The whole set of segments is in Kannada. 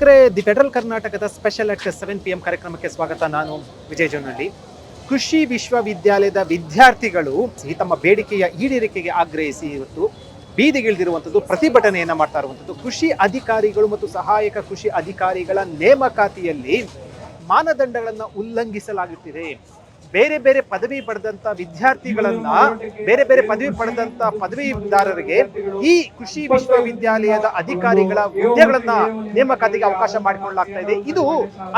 ವೀಕ್ಷಕರೇ, ದಿ ಫೆಡರಲ್ ಕರ್ನಾಟಕದ ಸ್ಪೆಷಲ್ ಅಟ್ 7 PM ಕಾರ್ಯಕ್ರಮಕ್ಕೆ ಸ್ವಾಗತ. ನಾನು ವಿಜಯ್ ಜೋನಹಳ್ಳಿ. ಕೃಷಿ ವಿಶ್ವವಿದ್ಯಾಲಯದ ವಿದ್ಯಾರ್ಥಿಗಳು ತಮ್ಮ ಬೇಡಿಕೆಯ ಈಡೇರಿಕೆಗೆ ಆಗ್ರಹಿಸಿ ಇವತ್ತು ಬೀದಿಗಿಳಿದಿರುವಂಥದ್ದು, ಪ್ರತಿಭಟನೆಯನ್ನು ಮಾಡ್ತಾ ಇರುವಂಥದ್ದು. ಕೃಷಿ ಅಧಿಕಾರಿಗಳು ಮತ್ತು ಸಹಾಯಕ ಕೃಷಿ ಅಧಿಕಾರಿಗಳ ನೇಮಕಾತಿಯಲ್ಲಿ ಮಾನದಂಡಗಳನ್ನು ಉಲ್ಲಂಘಿಸಲಾಗುತ್ತಿದೆ. ಬೇರೆ ಬೇರೆ ಪದವಿ ಪಡೆದಂತ ವಿದ್ಯಾರ್ಥಿಗಳನ್ನ, ಬೇರೆ ಬೇರೆ ಪದವಿ ಪಡೆದಂತ ಪದವೀದಾರರಿಗೆ ಈ ಕೃಷಿ ವಿಶ್ವವಿದ್ಯಾಲಯದ ಅಧಿಕಾರಿಗಳ ಹುದ್ದೆಗಳನ್ನ ನೇಮಕಾತಿಗೆ ಅವಕಾಶ ಮಾಡಿಕೊಳ್ಳಲಾಗ್ತಾ ಇದೆ. ಇದು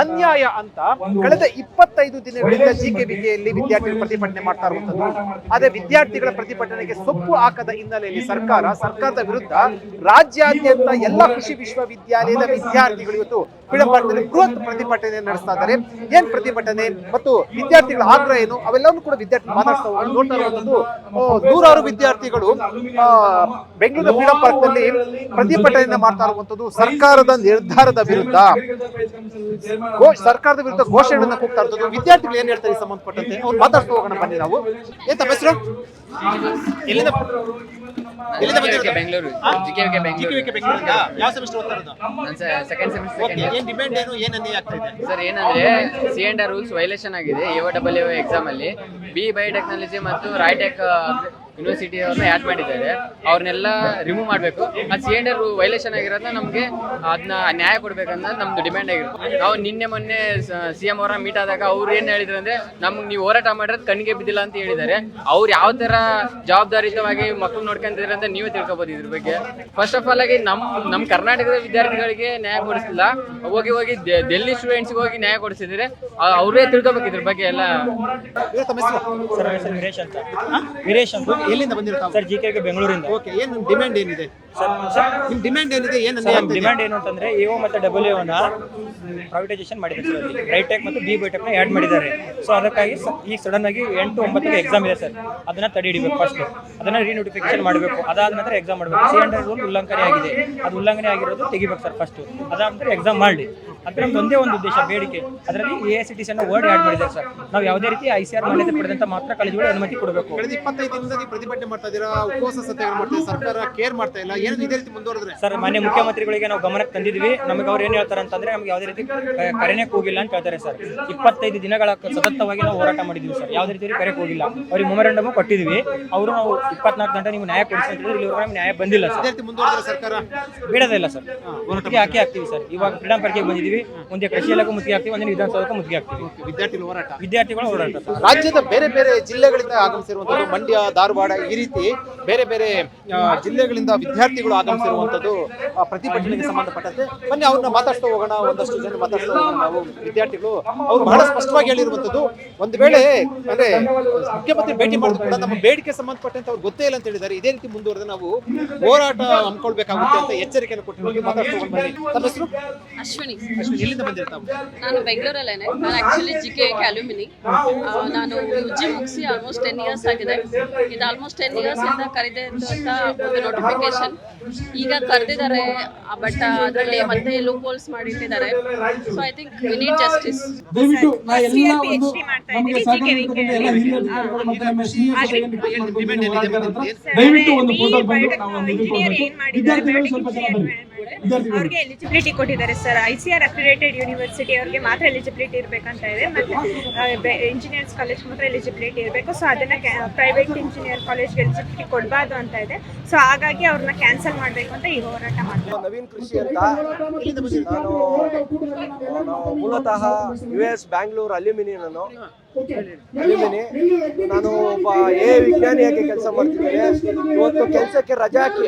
ಅನ್ಯಾಯ ಅಂತ ಕಳೆದ 25 ದಿನಗಳಿಂದ ಜಿಕೆವಿಕೆಯಲ್ಲಿ ವಿದ್ಯಾರ್ಥಿಗಳು ಪ್ರತಿಭಟನೆ ಮಾಡ್ತಾ ಇರುವಂತದ್ದು. ಆದ್ರೆ ವಿದ್ಯಾರ್ಥಿಗಳ ಪ್ರತಿಭಟನೆಗೆ ಸೊಪ್ಪು ಹಾಕದ ಹಿನ್ನೆಲೆಯಲ್ಲಿ ಸರ್ಕಾರದ ವಿರುದ್ಧ ರಾಜ್ಯಾದ್ಯಂತ ಎಲ್ಲ ಕೃಷಿ ವಿಶ್ವವಿದ್ಯಾಲಯದ ವಿದ್ಯಾರ್ಥಿಗಳು ಇವತ್ತು ಪಿಳಂಬರದಲ್ಲಿ ಬೃಹತ್ ಪ್ರತಿಭಟನೆ ನಡೆಸ್ತಾ ಇದ್ದಾರೆ. ಏನ್ ಪ್ರತಿಭಟನೆ ಮತ್ತು ವಿದ್ಯಾರ್ಥಿಗಳ ಆಗ್ರಹ ಏನು, ಅವೆಲ್ಲವನ್ನೂ ಕೂಡ ವಿದ್ಯಾರ್ಥಿ ಮಾತಾಡ್ತಾ ನೋಡ್ತಾ ಇರುವಂತದ್ದು. ನೂರಾರು ವಿದ್ಯಾರ್ಥಿಗಳು ಬೆಂಗಳೂರಿನ ಫ್ರೀಡಂ ಪಾರ್ಕ್ ನಲ್ಲಿ ಪ್ರತಿಭಟನೆ ಮಾಡ್ತಾ ಇರುವಂತದ್ದು ಸರ್ಕಾರದ ನಿರ್ಧಾರದ ವಿರುದ್ಧ, ಘೋಷಣೆಗಳನ್ನ ಕೂಗ್ತಾ ಇರ್ತದ್ದು. ವಿದ್ಯಾರ್ಥಿಗಳು ಏನ್ ಹೇಳ್ತಾರೆ ಸಂಬಂಧಪಟ್ಟಂತೆ ಅವ್ರು ಮಾತಾಡ್ತಾ ಹೋಗೋಣ ಬನ್ನಿ. ನಾವು ಏನ್ ತಮ್ಮ ಹೆಸರು? ಎಲ್ಲಿಂದ ಬೆಂಗಳೂರು. ಯಾವ ಸೆಮಿಸ್ಟರ್ ಓದ್ತಾ ಇರೋದು? Second semester. ಏನ್ ಡಿಮ್ಯಾಂಡ್ ಏನು, ಏನ್ ಅನ್ಯಾಯ ಆಗ್ತಾ ಇದೆ ಸರ್? ಏನಂದ್ರೆ C&R ರೂಲ್ಸ್ ವೈಲೇಷನ್ ಆಗಿದೆ AOAA ಎಕ್ಸಾಮ್ ಅಲ್ಲಿ. BE ಬಯೋಟೆಕ್ನಾಲಜಿ ಮತ್ತು ರಾಯ್ಟೆಕ್ ಯೂನಿವರ್ಸಿಟಿ ಅವ್ರನ್ನ ಆ್ಯಡ್ ಮಾಡಿದ್ದಾರೆ. ಅವ್ರನ್ನೆಲ್ಲ ರಿಮೂವ್ ಮಾಡಬೇಕು. ಆ C&R ವೈಲೇಷನ್ ಆಗಿರೋದನ್ನ ನಮಗೆ ಅದನ್ನ ನ್ಯಾಯ ಕೊಡ್ಬೇಕಂತ ನಮ್ದು ಡಿಮ್ಯಾಂಡ್ ಆಗಿರುತ್ತೆ. ನಾವು ಮೊನ್ನೆ CM ಅವರ ಮೀಟ್ ಆದಾಗ ಅವ್ರು ಏನ್ ಹೇಳಿದ್ರು ಅಂದ್ರೆ, ನಮ್ಗೆ ನೀವು ಹೋರಾಟ ಮಾಡಿರೋದು ಕಣ್ಣಿಗೆ ಬಿದ್ದಿಲ್ಲ ಅಂತ ಹೇಳಿದ್ದಾರೆ. ಅವ್ರು ಯಾವ ತರ ಜವಾಬ್ದಾರಿಯುತವಾಗಿ ಮಕ್ಕಳು ನೋಡ್ಕೊಂತಿದ್ರೆ ಅಂತ ನೀವೇ ತಿಳ್ಕೊಬೋದು ಇದ್ರ ಬಗ್ಗೆ. ಫಸ್ಟ್ ಆಫ್ ಆಲ್ ಆಗಿ ನಮ್ಮ ಕರ್ನಾಟಕದ ವಿದ್ಯಾರ್ಥಿಗಳಿಗೆ ನ್ಯಾಯ ಕೊಡಿಸಿಲ್ಲ, ಹೋಗಿ ಡೆಲ್ಲಿ ಸ್ಟೂಡೆಂಟ್ಸ್ಗೆ ಹೋಗಿ ನ್ಯಾಯ ಕೊಡಿಸಿದ್ರೆ ಅವರೇ ತಿಳ್ಕೊಬೇಕು ಇದ್ರ ಬಗ್ಗೆ ಎಲ್ಲ. ವೀರೇಶ್ ಅಂತ ಎಲ್ಲಿಂದ ಬಂದಿರ್ತಾವೆ ಸರ್? ಜಿಕೆಗೆ ಬೆಂಗಳೂರಿಂದ. ಓಕೆ, ಏನು ಡಿಮ್ಯಾಂಡ್ ಏನಿದೆ ನಿಮ್ಮ? ಡಿಮ್ಯಾಂಡ್ ಏನಿದೆ, ಏನು ಡಿಮ್ಯಾಂಡ್ ಏನು ಅಂತಂದ್ರೆ AO ಮತ್ತು AA ನ ಪ್ರೈವೇಟೈಸೇಷನ್ ಮಾಡಿದ್ದಾರೆ ಸರ್. ಅಲ್ಲಿ ರೈಟೆಕ್ ಮತ್ತು BE ಬಯೋಟೆಕ್ನ ಆ್ಯಡ್ ಮಾಡಿದ್ದಾರೆ. ಸೊ ಅದಕ್ಕಾಗಿ ಈಗ ಸಡನ್ ಆಗಿ 8, 9ಗೆ ಎಕ್ಸಾಮ್ ಇದೆ ಸರ್. ಅದನ್ನ ತಡೆ ಹಿಡಿಬೇಕು. ಫಸ್ಟ್ ಅದನ್ನ ರೀನೋಟಿಫಿಕೇಶನ್ ಮಾಡಬೇಕು. ಅದಾದ ನಂತರ ಎಕ್ಸಾಮ್ ಮಾಡಬೇಕು. C&R ರೂಲ್ ಉಲ್ಲಂಘನೆ ಆಗಿದೆ, ಅದು ಉಲ್ಲಂಘನೆ ಆಗಿರೋದು ತೆಗಿಬೇಕು ಸರ್ ಫಸ್ಟ್. ಅದಾದ ನಂತರ ಎಕ್ಸಾಮ್ ಮಾಡಲಿ. ಅದ್ರ ಒಂದೇ ಒಂದು ಉದ್ದೇಶ, ಬೇಡಿಕೆ. ಅದರಲ್ಲಿ AICTC ಅನ್ನೋ ವರ್ಡ್ ಆ್ಯಡ್ ಮಾಡಿದ್ದಾರೆ ಸರ್. ನಾವು ಯಾವುದೇ ರೀತಿ ICR ಮಾನ್ಯತೆ ಪಡೆದಂತ ಮಾತ್ರ ಕಾಲೇಜುಗಳು ಅನುಮತಿ ಕೊಡಬೇಕು. ಕಳೆದ 25 ದಿನದಿಂದ ನೀವು ಪ್ರತಿಭಟನೆ ಮಾಡ್ತಾ ಇದ್ದೀರಾ, ಉಪವಾಸ ಸತ್ಯಾಗ್ರಹ ಮಾಡ್ತಾ ಇದ್ದೀರಾ, ಸರ್ಕಾರ ಕೇರ್ ಮಾಡ್ತಾ ಇಲ್ಲ. ಏನು ಇದೇ ರೀತಿ ಮುಂದುವರೆದ್ರೆ? ಸರ್, ಮಾನ್ಯ ಮುಖ್ಯಮಂತ್ರಿಗಳಿಗೆ ನಾವು ಗಮನಕ್ಕೆ ತಂದಿದ್ವಿ. ನಮಗೆ ಅವ್ರು ಏನು ಹೇಳ್ತಾರೆ ಅಂತಂದ್ರೆ, ನಮ್ಗೆ ಯಾವುದೇ ರೀತಿ ಕರೆನೇ ಹೋಗಿಲ್ಲ ಅಂತ ಹೇಳ್ತಾರೆ ಸರ್. 25 ದಿನಗಳ ಸತತವಾಗಿ ನಾವು ಹೋರಾಟ ಮಾಡಿದ್ವಿ ಸರ್. ಯಾವುದೇ ರೀತಿ ಕರೆಗೆ ಹೋಗಿಲ್ಲ. ಅವ್ರಿಗೆ ಮೆಮೊರಂಡಮ್ ಕೊಟ್ಟಿದ್ವಿ. ಅವರು ನಾವು 24 ಗಂಟೆ ನೀವು ನ್ಯಾಯ ಕೊಡಿಸಿ ಅಂತ ಹೇಳಿದ್ರೆ ಇಲ್ಲಿವರೆಗೆ ನಮ್ಗೆ ನ್ಯಾಯ ಬಂದಿಲ್ಲ ಸರ್. ಮುಂದುವರೆದ್ರೆ ಸರ್ಕಾರ ಬಿಡೋದೇ ಇಲ್ಲ ಸರ್. ಮುತ್ತಿಗೆ ಹಾಕಿ ಆಗ್ತೀವಿ ಸರ್. ಇವಾಗ ಫ್ರೀಡಂ ಪಾರ್ಕಿಗೆ ಬಂದಿದ್ದೀವಿ. ಮುಂದೆ ಕೃಷಿ ಇಲಾಖೆ ಮುತ್ತಿಗೆ ಆಗ್ತೀವಿ, ಒಂದಿನ ವಿಧಾನಸೌಧಕ್ಕೆ ಮುತ್ತಿಗೆ ಆಗ್ತೀವಿ. ವಿದ್ಯಾರ್ಥಿಗಳು ಹೋರಾಟ ಸರ್. ರಾಜ್ಯದ ಬೇರೆ ಬೇರೆ ಜಿಲ್ಲೆಗಳಿಂದ ಆಗಮಿಸಿರುವಂತದ್ದು, ಮಂಡ್ಯ, ಧಾರವಾಡ, ಈ ರೀತಿ ಬೇರೆ ಬೇರೆ ಜಿಲ್ಲೆಗಳಿಂದ ವಿದ್ಯಾರ್ಥಿಗಳು ಆಗಮಿಸಿರುವಂತದ್ದು ಪ್ರತಿಭಟನೆಗೆ ಸಂಬಂಧಪಟ್ಟಂತೆ. ಬನ್ನಿ ಅವ್ರನ್ನ ಮಾತಾಡ್ತಾ ಹೋಗೋಣ. ಒಂದಷ್ಟು ಜನ ಮಾತಾಡ್ತಾ ಹೋಗೋಣ. ನಾವು ವಿದ್ಯಾರ್ಥಿಗಳು ಅವರು ಬಹಳ ಸ್ಪಷ್ಟವಾಗಿ ಹೇಳಿರುವಂತದ್ದು, ಒಂದು ವೇಳೆ ಅಂದ್ರೆ ಮುಖ್ಯಮಂತ್ರಿ ಭೇಟಿ ಮಾಡಿದ್ರು ಕೂಡ ನಮ್ಮ ಬೇಡಿಕೆ ಸಂಬಂಧಪಟ್ಟಂತೆ ಅವ್ರು ಗೊತ್ತೇ ಇಲ್ಲ ಅಂತ ಹೇಳಿದ್ದಾರೆ. ಇದೇ ರೀತಿ ಮುಂದುವರೆದ್ರೆ ನಾವು ಹೋರಾಟ ಹಮ್ಮಿಕೊಳ್ಬೇಕಾಗುತ್ತೆ ಅಂತ ಎಚ್ಚರಿಕೆಯನ್ನು ಕೊಟ್ಟಿರೋದು. ಮಾತಾಡ್ತಾ ಹೋಗೋಣ ಬನ್ನಿ. ತಮ್ಮ ಹೆಸರು? ಅಶ್ವಿನಿ. ಎಲ್ಲಿಂದ ಬಂದಿರ್ತಾವೆ? ನಾನು ಬೆಂಗಳೂರಲ್ಲೇನೆ. ನಾನು ಆಕ್ಚುಲಿ ಜಿಕೆ ಅಲ್ಯೂಮಿನಿ. ನಾನು UG ಮುಗಿಸಿ ಆಲ್ಮೋಸ್ಟ್ 10 ಇಯರ್ಸ್ ಆಗಿದೆ. ಇದು ಆಲ್ಮೋಸ್ಟ್ 10 ಇಯರ್ಸ್ ಇಂದ ಕರೆದೇ ಇದ್ದಂತ ಒಂದು ನೋಟಿಫಿಕೇಶನ್. ಈಗ ಕರೆದಿದ್ದಾರೆ, ಬಟ್ ಅದರಲ್ಲಿ ಮತ್ತೆ ಲೂಪ್ ಹೋಲ್ಸ್ ಮಾಡಿಟ್ಟಿದ್ದಾರೆ. So I think we need justice. ಅವ್ರಿಗೆ ಎಲಿಜಿಬಿಲಿಟಿ ಕೊಟ್ಟಿದ್ದಾರೆ ಸರ್. ICR ಅಕ್ರಿಡೇಟೆಡ್ ಯೂನಿವರ್ಸಿಟಿ ಅವ್ರಿಗೆ ಮಾತ್ರ ಎಲಿಜಿಬಿಲಿಟಿ ಇರಬೇಕಂತ ಇದೆ. ಮತ್ತೆ ಇಂಜಿನಿಯರ್ಸ್ ಕಾಲೇಜ್ ಮಾತ್ರ ಎಲಿಜಿಬಿಲಿಟಿ ಇರಬೇಕು. ಸೊ ಅದನ್ನ ಪ್ರೈವೇಟ್ ಇಂಜಿನಿಯರ್ ಕಾಲೇಜ್ಗೆ ಎಲಿಜಿಬಿಲಿಟಿ ಕೊಡಬಾರ್ದು ಅಂತ ಇದೆ. ಸೊ ಹಾಗಾಗಿ ಅವ್ರನ್ನ ಕ್ಯಾನ್ಸಲ್ ಮಾಡಬೇಕು ಅಂತ ಈ ಹೋರಾಟ ಮಾಡ್ತಾರೆ. ನವೀನ್ ಕೃಷಿ ಅಂತ. ನಾನು ಮೂಲತಃ US ಬ್ಯಾಂಗ್ಳೂರ್ ಅಲ್ಯೂಮಿನಿ. ನಾನು ಒಬ್ಬ ವಿಜ್ಞಾನಿಯಾಗಿ ಕೆಲಸ ಮಾಡ್ತಿದ್ದೇನೆ. ಇವತ್ತು ಕೆಲಸಕ್ಕೆ ರಜೆ ಹಾಕಿ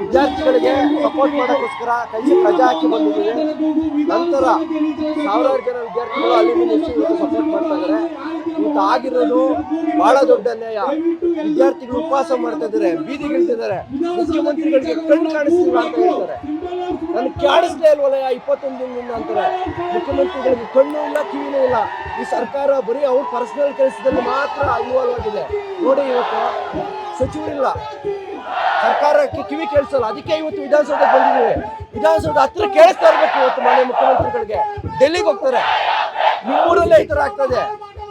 ವಿದ್ಯಾರ್ಥಿಗಳಿಗೆ ಸಪೋರ್ಟ್ ಮಾಡೋಕ್ಕೋಸ್ಕರ ಕೆಲಸಕ್ಕೆ ರಜೆ ಹಾಕಿ ಬಂದಿದ್ದೀವಿ. ನಂತರ ಸಾವಿರಾರು ಜನ ವಿದ್ಯಾರ್ಥಿಗಳು ಅಲ್ಯೂಮಿನಿ ಇವತ್ತು ಸಪೋರ್ಟ್ ಮಾಡ್ತಾ ಇದ್ದಾರೆ. ಇವತ್ತು ಆಗಿರೋದು ಬಹಳ ದೊಡ್ಡ ಅನ್ಯಾಯ. ವಿದ್ಯಾರ್ಥಿಗಳು ಉಪವಾಸ ಮಾಡ್ತಾ ಇದ್ದಾರೆ, ಬೀದಿಗಿಳಿತಿದ್ದಾರೆ. ಮುಖ್ಯಮಂತ್ರಿಗಳಿಗೆ ಕಣ್ಣು ಕಾಣಿಸ್ತಿಲ್ಲ ಅಂತ ಹೇಳ್ತಾರೆ. ನನಗೆ ಕಾಣಿಸ್ಲೇ ಇಲ್ವಲ್ಲ 21 ದಿನದಿಂದ ಅಂತಾರೆ. ಮುಖ್ಯಮಂತ್ರಿಗಳಿಗೆ ಕಣ್ಣು ಇಲ್ಲ, ಕಿವಿನೂ ಇಲ್ಲ. ಈ ಸರ್ಕಾರ ಬರೀ ಅವ್ರ ಪರ್ಸನಲ್ ಕೆಲಸದಲ್ಲಿ ಮಾತ್ರ ಇನ್ವಾಲ್ವ್ ಆಗಿದೆ. ನೋಡಿ, ಇವತ್ತು ಸಚಿವರಿಲ್ಲ, ಸರ್ಕಾರಕ್ಕೆ ಕಿವಿ ಕೇಳಿಸಲ್ಲ. ಅದಕ್ಕೆ ಇವತ್ತು ವಿಧಾನಸೌಧಕ್ಕೆ ಬಂದಿದ್ದೀವಿ. ವಿಧಾನಸೌಧ ಹತ್ರ ಕೇಳಿಸ್ತಾ ಇರ್ಬೇಕು. ಇವತ್ತು ಮಾನ್ಯ ಮುಖ್ಯಮಂತ್ರಿಗಳಿಗೆ ಡೆಲ್ಲಿಗೆ ಹೋಗ್ತಾರೆ. ನಿಮ್ಮೂರಲ್ಲೇ ಈ ಥರ ಆಗ್ತದೆ,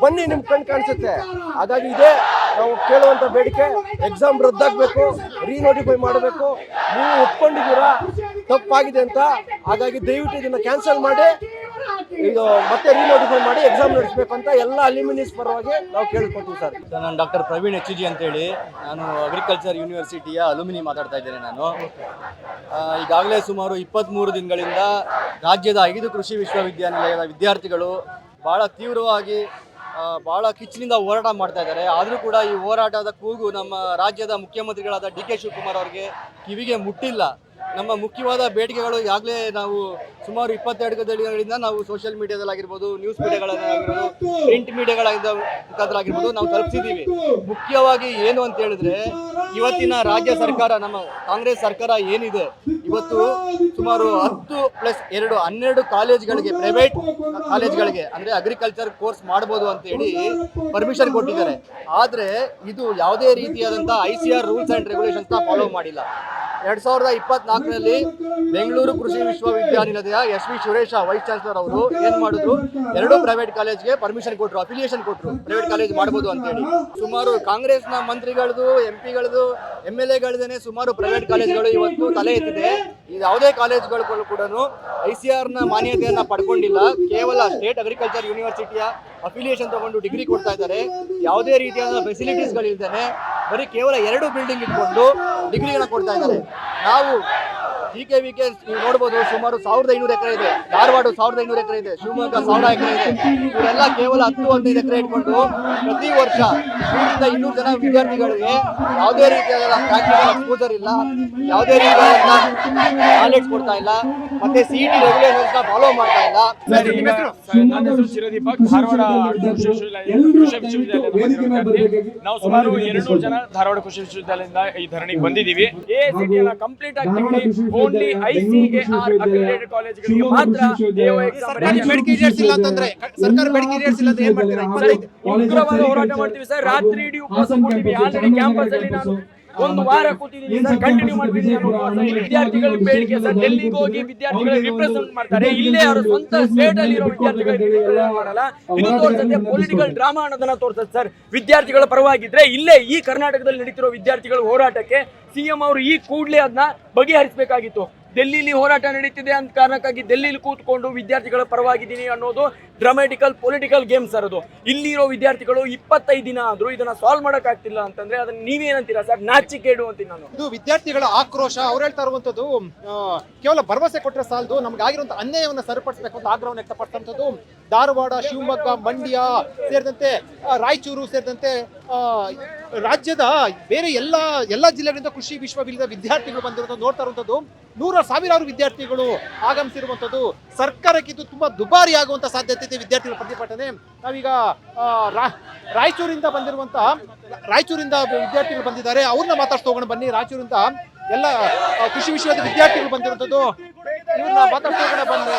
ಬನ್ನಿ ನಿಮ್ಗೆ ಕಣ್ಣು ಕಾಣಿಸುತ್ತೆ. ಹಾಗಾಗಿ ಇದೇ ನಾವು ಕೇಳುವಂಥ ಬೇಡಿಕೆ. ಎಕ್ಸಾಮ್ ರದ್ದಾಗಬೇಕು, ರೀನೋಟಿಫೈ ಮಾಡಬೇಕು. ನೀವು ಒಪ್ಕೊಂಡಿದ್ದೀರಾ, ತಪ್ಪಾಗಿದೆ ಅಂತ. ಹಾಗಾಗಿ ದಯವಿಟ್ಟು ಇದನ್ನ ಕ್ಯಾನ್ಸಲ್ ಮಾಡಿ ಇದು ಮತ್ತೆ ರೀನೋಟಿಫೈ ಮಾಡಿ ಎಕ್ಸಾಮ್ ನಡೆಸಬೇಕು ಅಂತ ಎಲ್ಲ ಅಲ್ಯೂಮಿನಿಸ್ ಪರವಾಗಿ ನಾವು ಕೇಳ್ಕೊತೀವಿ ಸರ್. ನಾನು ಡಾಕ್ಟರ್ ಪ್ರವೀಣ್ HG ಅಂತೇಳಿ, ನಾನು ಅಗ್ರಿಕಲ್ಚರ್ ಯೂನಿವರ್ಸಿಟಿಯ ಅಲುಮಿನಿ ಮಾತಾಡ್ತಾ ಇದ್ದೇನೆ. ನಾನು ಈಗಾಗಲೇ ಸುಮಾರು 23 ದಿನಗಳಿಂದ ರಾಜ್ಯದ 5 ಕೃಷಿ ವಿಶ್ವವಿದ್ಯಾನಿಲಯದ ವಿದ್ಯಾರ್ಥಿಗಳು ಭಾಳ ತೀವ್ರವಾಗಿ ಭಾಳ ಕಿಚ್ಚಿನಿಂದ ಹೋರಾಟ ಮಾಡ್ತಾ ಇದ್ದಾರೆ. ಆದರೂ ಕೂಡ ಈ ಹೋರಾಟದ ಕೂಗು ನಮ್ಮ ರಾಜ್ಯದ ಮುಖ್ಯಮಂತ್ರಿಗಳಾದ DK ಶಿವಕುಮಾರ್ ಅವರಿಗೆ ಕಿವಿಗೆ ಮುಟ್ಟಿಲ್ಲ. ನಮ್ಮ ಮುಖ್ಯವಾದ ಬೇಡಿಕೆಗಳು ಈಗಾಗಲೇ ನಾವು ಸುಮಾರು 22 ದಿನಗಳಿಂದ ನಾವು ಸೋಷಿಯಲ್ ಮೀಡಿಯಾದಲ್ಲಾಗಿರ್ಬೋದು, ನ್ಯೂಸ್ ಮೀಡಿಯಾಗಳಾಗಿರ್ಬೋದು, ಪ್ರಿಂಟ್ ಮೀಡಿಯಾಗಳಿಂದ ಮುಖಾಂತರ ನಾವು ತಲುಪಿಸಿದ್ದೀವಿ. ಮುಖ್ಯವಾಗಿ ಏನು ಅಂತ ಹೇಳಿದ್ರೆ, ಇವತ್ತಿನ ರಾಜ್ಯ ಸರ್ಕಾರ, ನಮ್ಮ ಕಾಂಗ್ರೆಸ್ ಸರ್ಕಾರ ಏನಿದೆ, ಇವತ್ತು ಸುಮಾರು 10+2 12 ಕಾಲೇಜ್ಗಳಿಗೆ, ಪ್ರೈವೇಟ್ ಕಾಲೇಜ್ಗಳಿಗೆ ಅಂದರೆ ಅಗ್ರಿಕಲ್ಚರ್ ಕೋರ್ಸ್ ಮಾಡ್ಬೋದು ಅಂತೇಳಿ ಪರ್ಮಿಷನ್ ಕೊಟ್ಟಿದ್ದಾರೆ. ಆದರೆ ಇದು ಯಾವುದೇ ರೀತಿಯಾದಂಥ ICAR ರೂಲ್ಸ್ ಆ್ಯಂಡ್ ರೆಗ್ಯುಲೇಷನ್ಸ್ನ ಫಾಲೋ ಮಾಡಿಲ್ಲ. 2024ರಲ್ಲಿ ಬೆಂಗಳೂರು ಕೃಷಿ ವಿಶ್ವವಿದ್ಯಾನಿಲಯದ SV ಸುರೇಶ ವೈಸ್ ಚಾನ್ಸಲರ್ ಅವರು ಏನು ಮಾಡಿದ್ರು, 2 ಪ್ರೈವೇಟ್ ಕಾಲೇಜ್ಗೆ ಪರ್ಮಿಷನ್ ಕೊಟ್ಟರು, ಅಫಿಲಿಯೇಷನ್ ಕೊಟ್ಟರು, ಪ್ರೈವೇಟ್ ಕಾಲೇಜ್ ಮಾಡ್ಬೋದು ಅಂತೇಳಿ. ಸುಮಾರು ಕಾಂಗ್ರೆಸ್ನ ಮಂತ್ರಿಗಳದು, MPಗಳದು, MLAಗಳದೇನೆ ಸುಮಾರು ಪ್ರೈವೇಟ್ ಕಾಲೇಜ್ಗಳು ಇವತ್ತು ತಲೆ ಎತ್ತಿದೆ. ಯಾವುದೇ ಕಾಲೇಜ್ಗಳು ಕೂಡ ICARನ ಮಾನ್ಯತೆಯನ್ನು ಪಡ್ಕೊಂಡಿಲ್ಲ. ಕೇವಲ ಸ್ಟೇಟ್ ಅಗ್ರಿಕಲ್ಚರ್ ಯೂನಿವರ್ಸಿಟಿಯ ಅಫಿಲಿಯೇಷನ್ ತಗೊಂಡು ಡಿಗ್ರಿ ಕೊಡ್ತಾ ಇದ್ದಾರೆ. ಯಾವುದೇ ರೀತಿಯಾದ ಫೆಸಿಲಿಟೀಸ್ಗಳಿಲ್ದೇ ಬರೀ ಕೇವಲ 2 ಬಿಲ್ಡಿಂಗ್ ಇಟ್ಕೊಂಡು ಡಿಗ್ರಿಗಳನ್ನ ಕೊಡ್ತಾ ಇದ್ದಾರೆ. ನಾವು GKVK ನೀವು ನೋಡ್ಬೋದು, ಸುಮಾರು 1500 ಎಕರೆ ಇದೆ. ಧಾರವಾಡ 1500 ಎಕರೆ ಇದೆ. ಶಿವಮೊಗ್ಗ 1000 ಎಕರೆ ಇದೆ. ಇವರೆಲ್ಲ ಕೇವಲ 10-15 ಎಕರೆ ಇಟ್ಕೊಂಡು ಪ್ರತಿ ವರ್ಷ 100-200 ಜನ ವಿದ್ಯಾರ್ಥಿಗಳಿಗೆ ಯಾವುದೇ ರೀತಿಯಾದ ಪ್ರಾಕ್ಟಿಕಲ್ ಎಕ್ಸ್ಪೋಜರ್ ಇಲ್ಲ, ಯಾವುದೇ ರೀತಿಯಾದ ನಾಲೆಡ್ಜ್ ಕೊಡ್ತಾ ಇಲ್ಲ, ಮತ್ತೆ CET ರೆಗ್ಯುಲೇಷನ್ಸ್ನ ಫಾಲೋ ಮಾಡ್ತಾ ಇಲ್ಲ. ನನ್ನ ಹೆಸರು ಚಿರದೀಪಕ್, ಧಾರವಾಡ ಕೃಷಿ ವಿಶ್ವವಿದ್ಯಾಲಯದ. ನಾವು ಸುಮಾರು 200 ಜನ ಧಾರವಾಡ ಕೃಷಿ ವಿಶ್ವವಿದ್ಯಾಲಯದಿಂದ ಈ ಧರಣಿಗೆ ಬಂದಿದ್ದೀವಿ. AICTE ಕಂಪ್ಲೀಟ್ ಆಗಿ ಓನ್ಲಿ ICAR ಅಕ್ರೆಡಿಟೆಡ್ ಕಾಲೇಜುಗಳಿಗೆ ಮಾತ್ರ ಬೇಡಿಕೆ ಈಡೇರಿಸಿಲ್ಲ ಅಂತಂದ್ರೆ, ಸರ್ಕಾರ ಬೇಡಿಕೆ ಈಡೇರಿಸಿಲ್ಲ ಅಂತ ಏನ್ ಮಾಡ್ತೀರಾ? ಉಗ್ರವಾದ ಹೋರಾಟ ಮಾಡ್ತೀವಿ ಸರ್. ರಾತ್ರಿ ಇಡೀ ಉಪವಾಸ ಕೊಡ್ತೀವಿ. ಆಲ್ರೆಡಿ ಕ್ಯಾಂಪಸ್ ಅಲ್ಲಿ ನಾನು 1 ವಾರ ಕೂತಿದ್ದೀನಿ ಸರ್, ಕಂಟಿನ್ಯೂ ಮಾಡ್ತಿದ್ದೀನಿ. ವಿದ್ಯಾರ್ಥಿಗಳ ಬೇಡಿಕೆ ಸರ್, ಡೆಲ್ಲಿಗೆ ಹೋಗಿ ವಿದ್ಯಾರ್ಥಿಗಳಿಗೆ ರಿಪ್ರೆಸೆಂಟ್ ಮಾಡ್ತಾರೆ. ಇಲ್ಲೇ ಅವರ ಸ್ವಂತ ಸ್ಟೇಟ್ ಅಲ್ಲಿ ಇರೋ ವಿದ್ಯಾರ್ಥಿಗಳಿಗೆ ಮಾಡಲ್ಲ. ಇದು ತೋರಿಸುತ್ತೆ ಪೊಲಿಟಿಕಲ್ ಡ್ರಾಮಾ ಅನ್ನೋದನ್ನ ತೋರಿಸುತ್ತೆ ಸರ್. ವಿದ್ಯಾರ್ಥಿಗಳ ಪರವಾಗಿದ್ರೆ ಇಲ್ಲೇ ಈ ಕರ್ನಾಟಕದಲ್ಲಿ ನಡೀತಿರೋ ವಿದ್ಯಾರ್ಥಿಗಳ ಹೋರಾಟಕ್ಕೆ CM ಅವರು ಈ ಕೂಡಲೇ ಅದನ್ನ ಬಗೆಹರಿಸಬೇಕಾಗಿತ್ತು. ಡೆಲ್ಲಿಲಿ ಹೋರಾಟ ನಡೀತಿದೆ ಅಂತ ಕಾರಣಕ್ಕಾಗಿ ಡೆಲ್ಲಿಲಿ ಕೂತ್ಕೊಂಡು ವಿದ್ಯಾರ್ಥಿಗಳ ಪರವಾಗಿದ್ದೀನಿ ಅನ್ನೋದು ಡ್ರಾಮ್ಯಾಟಿಕಲ್ ಪೊಲಿಟಿಕಲ್ ಗೇಮ್ ಸರ್. ಅದು ಇಲ್ಲಿರೋ ವಿದ್ಯಾರ್ಥಿಗಳು 25 ದಿನ ಆದ್ರೂ ಇದನ್ನ ಸಾಲ್ವ್ ಮಾಡಕ್ ಆಗ್ತಿಲ್ಲ ಅಂತಂದ್ರೆ ಅದನ್ನ ನೀವೇನಂತೀರಾ ಸರ್? ನಾಚಿಕೇಡು ಅಂತೀನಿ ನಾನು. ಇದು ವಿದ್ಯಾರ್ಥಿಗಳ ಆಕ್ರೋಶ. ಅವ್ರು ಹೇಳ್ತಾ ಇರುವಂತದ್ದು ಕೇವಲ ಭರವಸೆ ಕೊಟ್ಟರೆ ಸಾಲದು, ನಮ್ಗೆ ಆಗಿರುವಂತಹ ಅನ್ಯಾಯವನ್ನು ಸರಿಪಡಿಸಬೇಕು ಅಂತ ಆಗ್ರಹವನ್ನು ವ್ಯಕ್ತಪಡಿಸುವಂಥದ್ದು. ಧಾರವಾಡ, ಶಿವಮೊಗ್ಗ, ಮಂಡ್ಯ ಸೇರಿದಂತೆ ರಾಯಚೂರು ಸೇರಿದಂತೆ ರಾಜ್ಯದ ಬೇರೆ ಎಲ್ಲ ಜಿಲ್ಲೆಗಳಿಂದ ಕೃಷಿ ವಿಶ್ವವಿದ್ಯಾಲಯದ ವಿದ್ಯಾರ್ಥಿಗಳು ಬಂದಿರುವಂಥದ್ದು ನೋಡ್ತಾ ಇರುವಂಥದ್ದು. ಸಾವಿರಾರು ವಿದ್ಯಾರ್ಥಿಗಳು ಆಗಮಿಸಿರುವಂಥದ್ದು. ಸರ್ಕಾರಕ್ಕೆ ಇದು ತುಂಬಾ ದುಬಾರಿ ಆಗುವಂತ ಸಾಧ್ಯತೆ ಇದೆ. ವಿದ್ಯಾರ್ಥಿಗಳ ಪ್ರತಿಭಟನೆ. ನಾವೀಗ ರಾಯಚೂರಿಂದ ವಿದ್ಯಾರ್ಥಿಗಳು ಬಂದಿದ್ದಾರೆ, ಅವ್ರನ್ನ ಮಾತಾಡ್ತಾ ಹೋಗೋಣ ಬನ್ನಿ. ರಾಯಚೂರಿಂದ ಎಲ್ಲ ಕೃಷಿ ವಿಶ್ವದ ವಿದ್ಯಾರ್ಥಿಗಳು ಬಂದಿರುವಂಥದ್ದು. ಇವ್ರನ್ನ ಮಾತಾಡ್ತಾ ಹೋಗೋಣ ಬನ್ನಿ.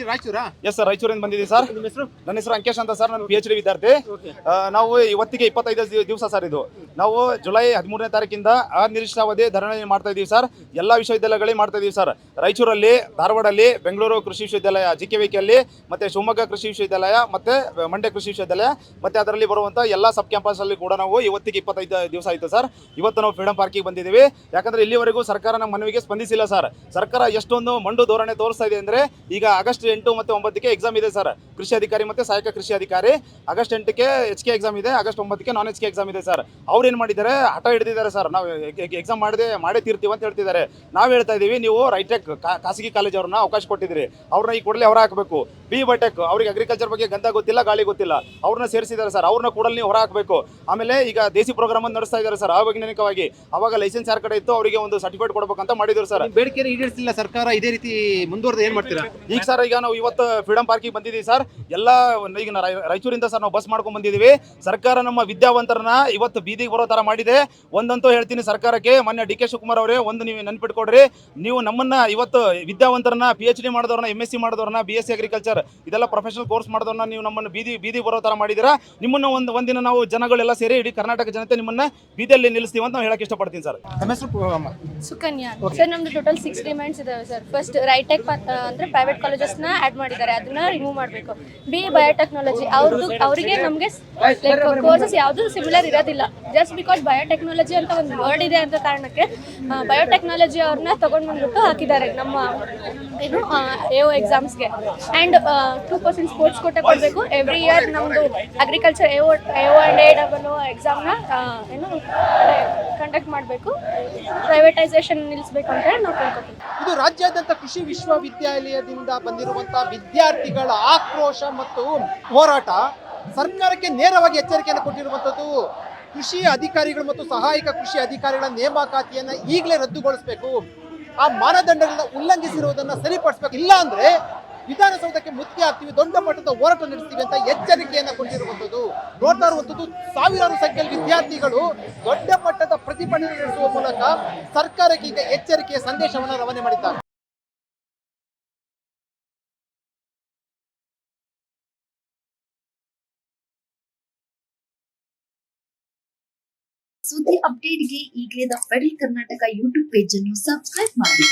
ರಾಯಚೂರಾ? ಎಸ್ ಸರ್, ರಾಯಚೂರಿಂದ ಬಂದಿದ್ದೀವಿ ಸರ್. ನಿಮ್ಮ ಹೆಸರು? ನನ್ನ ಹೆಸರು ಅಂಕೇಶ್ ಅಂತ ಸರ್. ನಾನು PhD ವಿದ್ಯಾರ್ಥಿ. ನಾವು ಇವತ್ತಿಗೆ 25 ದಿವಸ ಸರ್. ಇದು ನಾವು ಜುಲೈ 13ನೇ ತಾರೀಕಿಂದ ಅನಿರ್ದಿಷ್ಟಾವಧಿ ಧರಣಿ ಮಾಡ್ತಾ ಇದ್ದೀವಿ ಸರ್. ಎಲ್ಲ ವಿಶ್ವವಿದ್ಯಾಲಯಗಳಿಗೆ ಮಾಡ್ತಾ ಇದ್ದೀವಿ ಸರ್. ರಾಯಚೂರಲ್ಲಿ, ಧಾರವಾಡಲ್ಲಿ, ಬೆಂಗಳೂರು ಕೃಷಿ ವಿಶ್ವವಿದ್ಯಾಲಯ GKVK ಅಲ್ಲಿ, ಮತ್ತೆ ಶಿವಮೊಗ್ಗ ಕೃಷಿ ವಿಶ್ವವಿದ್ಯಾಲಯ, ಮತ್ತೆ ಮಂಡ್ಯ ಕೃಷಿ ವಿಶ್ವವಿದ್ಯಾಲಯ, ಮತ್ತೆ ಅದರಲ್ಲಿ ಬರುವಂತ ಎಲ್ಲ ಸಬ್ ಕ್ಯಾಂಪಸ್ ಅಲ್ಲಿ ಕೂಡ ನಾವು ಇವತ್ತಿಗೆ 25 ದಿವಸ ಆಯಿತು ಸರ್. ಇವತ್ತು ನಾವು ಫ್ರೀಡಂ ಪಾರ್ಕಿಗೆ ಬಂದಿದ್ದೀವಿ. ಯಾಕಂದ್ರೆ ಇಲ್ಲಿವರೆಗೂ ಸರ್ಕಾರ ನಮ್ಮ ಮನವಿಗೆ ಸ್ಪಂದಿಸಿಲ್ಲ ಸರ್. ಸರ್ಕಾರ ಎಷ್ಟೊಂದು ಮಂಡು ಧೋರಣೆ ತೋರಿಸ್ತಾ ಇದೆ ಅಂದ್ರೆ, ಈಗ ಆಗಸ್ಟ್ 8 ಮತ್ತು 9ಕ್ಕೆ ಎಕ್ಸಾಮ್ ಇದೆ ಸರ್. ಕೃಷಿ ಅಧಿಕಾರಿ ಮತ್ತೆ ಸಹಾಯಕ ಕೃಷಿ ಅಧಿಕಾರಿ. ಆಗಸ್ಟ್ 8ಕ್ಕೆ HK ಎಕ್ಸಾಮ್ ಇದೆ, ಆಗಸ್ಟ್ 9ಕ್ಕೆ ನಾನ್ HK ಎಕ್ಸಾಮ್ ಇದೆ ಸರ್. ಅವ್ರು ಏನ್ ಮಾಡಿದ್ದಾರೆ, ಹಠ ಹಿಡಿದಿದ್ದಾರೆ ಸರ್. ನಾವು ಎಕ್ಸಾಮ್ ಮಾಡೇ ತೀರ್ತೀವಿ ಅಂತ ಹೇಳ್ತಿದ್ದಾರೆ. ನಾವು ಹೇಳ್ತಾ ಇದೀವಿ, ನೀವು ರೈಟೆಕ್ ಖಾಸಗಿ ಕಾಲೇಜ್ ಅವ್ರನ್ನ ಅವಕಾಶ ಕೊಟ್ಟಿದ್ದೀರಿ, ಅವ್ರನ್ನ ಈ ಕೂಡಲೇ ಹೊರ ಹಾಕಬೇಕು. BBTech ಅವ್ರಿಗೆ ಅಗ್ರಿಕಲ್ಚರ್ ಬಗ್ಗೆ ಗಂಧ ಗೊತ್ತಿಲ್ಲ, ಗಾಳಿ ಗೊತ್ತಿಲ್ಲ, ಅವ್ರನ್ನ ಸೇರಿಸಿದ್ದಾರೆ ಸರ್. ಅವ್ರನ್ನ ಕೂಡಲೇ ನೀವು ಹೊರ ಹಾಕಬೇಕು. ಆಮೇಲೆ ಈಗ ದೇಸಿ ಪ್ರೋಗ್ರಾಮ್ ಅನ್ನು ನಡೆಸ್ತಾ ಇದ್ದಾರೆ ಸರ್ ಅವೈಜ್ಞಾನಿಕವಾಗಿ. ಅವಾಗ ಲೈಸೆನ್ಸ್ ಯಾರ ಕಡೆ ಇತ್ತು ಅವರಿಗೆ ಒಂದು ಸರ್ಟಿಫಿಕೇಟ್ ಕೊಡಬೇಕಂತ ಮಾಡಿದ್ರು ಸರ್. ಬೇಡಿಕೆ ಈಡೇರಿಸಿಲ್ಲ ಸರ್ಕಾರ. ಇದೇ ರೀತಿ ಮುಂದುವರೆದ ಏನ್ ಮಾಡ್ತೀರಾ? ಈಗ ಸರ್, ಈಗ ನಾವು ಇವತ್ತು ಫ್ರೀಡಂ ಪಾರ್ಕಿಗೆ ಬಂದಿದ್ದೀವಿ ಸರ್. ಎಲ್ಲ ಈಗ ರಾಯಚೂರಿಂದ ಸರ್ ನಾವು ಬಸ್ ಮಾಡ್ಕೊಂಡು ಬಂದಿದ್ದೀವಿ. ಸರ್ಕಾರ ನಮ್ಮ ವಿದ್ಯಾವಂತರನ್ನ ಇವತ್ತು ಬೀದಿಗೆ ಬರೋ ತರ ಮಾಡಿದೆ. ಒಂದಂತೂ ಹೇಳ್ತೀನಿ ಸರ್ಕಾರಕ್ಕೆ, ಮಾನ್ಯ DK ಶಿವಕುಮಾರ್ ಅವರೇ, ಒಂದು ನೀವು ನೆನ್ಪಿಟ್ಕೊಡ್ರಿ, ನೀವು ನಮ್ಮನ್ನ ಇವತ್ತು ವಿದ್ಯಾವಂತರನ್ನ PhD ಮಾಡಿದವ್ರನ್ನ, MSc ಮಾಡಿದವ್ರನ್ನ, BSc ಅಗ್ರಿಕಲ್ಚರ್ ಇದೆಲ್ಲ ಪ್ರೊಫೆಷನಲ್ ಕೋರ್ಸ್ ಮಾಡಿದವ್ರನ್ನ ನೀವು ನಮ್ಮನ್ನು ಬೀದಿ ಬರೋ ತರ ಮಾಡಿದಿರಾ. ನಿಮ್ಮನ್ನ ಒಂದಿನ ನಾವು ಜನಗಳೆಲ್ಲ ಸೇರಿ ಇಡೀ ಕರ್ನಾಟಕ ಜನತೆ ನಿಮ್ಮನ್ನ ಬೀದಿಯಲ್ಲಿ ನಿಲ್ಲಿಸ್ತೀವಿ ಅಂತ ನಾವು ಹೇಳಕ್ ಇಷ್ಟಪಡ್ತೀನಿ ಸರ್. ಸುಕನ್ಯಾ ಸರ್. ನಮ್ದು ಟೋಟಲ್ 6 ಡಿಮ್ಯಾಂಡ್ಸ್ ಇದಾವೆ ಸರ್. ಫಸ್ಟ್ ರೈಟೆಕ್ ಅಂದ್ರೆ ಪ್ರೈವೇಟ್ ಕಾಲೇಜಸ್ನ ಆಡ್ ಮಾಡಿ ಮಾಡಿದ್ದಾರೆ, ಅದನ್ನ ರಿಮೂವ್ ಮಾಡಬೇಕು. ಬಿ ಬಯೋಟೆಕ್ನಾಲಜಿ ಅವರಿಗೆ ನಮಗೆ ಕೋರ್ಸಸ್ ಯಾವುದು ಸಿಮಿಲರ್ ಇರೋದಿಲ್ಲ. ಜಸ್ಟ್ ಬಿಕಾಸ್ ಬಯೋಟೆಕ್ನಾಲಜಿ ಅಂತ ಒಂದು ವರ್ಡ್ ಇದೆ ಅಂತ ಕಾರಣಕ್ಕೆ ಬಯೋಟೆಕ್ನಾಲಜಿ ಅವ್ರನ್ನ ತಗೊಂಡು ಬಂದ್ಬಿಟ್ಟು ಹಾಕಿದ್ದಾರೆ ನಮ್ಮ ಏನು AO ಎಕ್ಸಾಮ್ಸ್ಗೆ. ಆ್ಯಂಡ್ 2% ಸ್ಪೋರ್ಟ್ಸ್ ಕೋಟಾ ಕೊಡಬೇಕು. ಎವ್ರಿ ಇಯರ್ ನಮ್ಮದು ಅಗ್ರಿಕಲ್ಚರ್ AO ಆ್ಯಂಡ್ AO ಎಕ್ಸಾಮ್ನ ಏನು ಕಂಡಕ್ಟ್ ಮಾಡಬೇಕು. ಪ್ರೈವೇಟೈಸೇಷನ್ ನಿಲ್ಲಿಸಬೇಕು ಅಂತ ಹೇಳಿ ನಾವು ಕೇಳ್ಕೊತೀವಿ. ಇದು ರಾಜ್ಯಾದ್ಯಂತ ಕೃಷಿ ವಿಶ್ವವಿದ್ಯಾಲಯದಿಂದ ಬಂದಿರುವಂತಹ ವಿದ್ಯಾರ್ಥಿಗಳ ಆಕ್ರೋಶ ಮತ್ತು ಹೋರಾಟ ಸರ್ಕಾರಕ್ಕೆ ನೇರವಾಗಿ ಎಚ್ಚರಿಕೆಯನ್ನು ಕೊಟ್ಟಿರುವಂಥದ್ದು. ಕೃಷಿ ಅಧಿಕಾರಿಗಳು ಮತ್ತು ಸಹಾಯಕ ಕೃಷಿ ಅಧಿಕಾರಿಗಳ ನೇಮಕಾತಿಯನ್ನು ಈಗಲೇ ರದ್ದುಗೊಳಿಸಬೇಕು. ಆ ಮಾನದಂಡಗಳನ್ನ ಉಲ್ಲಂಘಿಸಿರುವುದನ್ನು ಸರಿಪಡಿಸಬೇಕು. ಇಲ್ಲ ಅಂದ್ರೆ ವಿಧಾನಸೌಧಕ್ಕೆ ಮುತ್ತಿಗೆ ಹಾಕ್ತೀವಿ, ದೊಡ್ಡ ಮಟ್ಟದ ಹೋರಾಟ ನಡೆಸ್ತೀವಿ ಅಂತ ಎಚ್ಚರಿಕೆಯನ್ನು ಕೊಟ್ಟಿರುವಂಥದ್ದು. ನೋಡ್ತಾ ಇರುವಂಥದ್ದು ಸಾವಿರಾರು ಸಂಖ್ಯೆಯಲ್ಲಿ ವಿದ್ಯಾರ್ಥಿಗಳು ದೊಡ್ಡ ಮಟ್ಟದ ಪ್ರತಿಭಟನೆ ನಡೆಸುವ ಮೂಲಕ ಸರ್ಕಾರಕ್ಕೆ ಈಗ ಎಚ್ಚರಿಕೆಯ ಸಂದೇಶವನ್ನು ರವಾನೆ ಮಾಡಿದ್ದಾರೆ. ಸುದ್ದಿ ಅಪ್ಡೇಟ್ಗೆ ಈಗಲೇ the federal Karnataka YouTube page ಅನ್ನು ಸಬ್ಸ್ಕ್ರೈಬ್ ಮಾಡಿ.